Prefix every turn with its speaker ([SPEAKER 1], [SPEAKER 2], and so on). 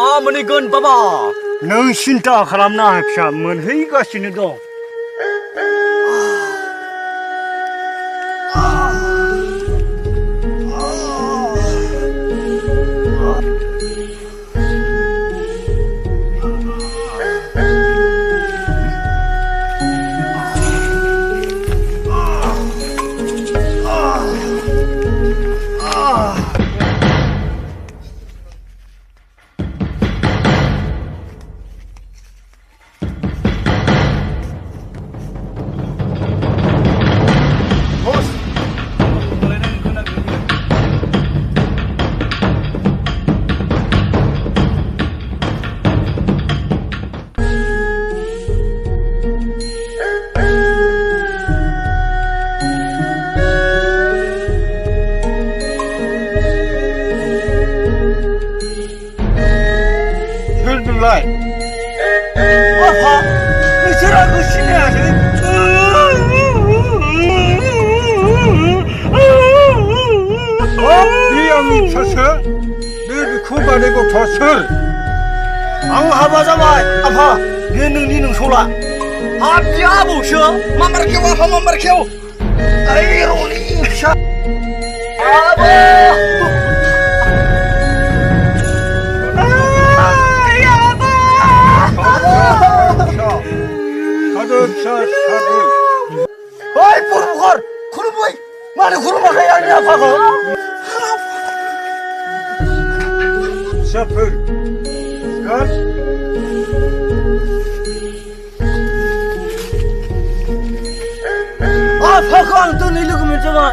[SPEAKER 1] 하모니건 봐봐.
[SPEAKER 2] 너 신다 가람나 피야 뭔해이가 신이도 혈들라이 아파 이제라 그 신의 아들 미양이 쳤어 너희 쿠바내고 뒀어
[SPEAKER 1] 하바자마 아파. 니는 소라. 비야 보셔. 맘마르켜 아파 맘마르켜. 아이로니 샤.
[SPEAKER 2] 가득 차 사들
[SPEAKER 1] 아이 부르부걸 구르보이 많이 구르마가 양이 아파서.
[SPEAKER 2] 사플 갓
[SPEAKER 1] 아파서 안 떠내려고 면정아.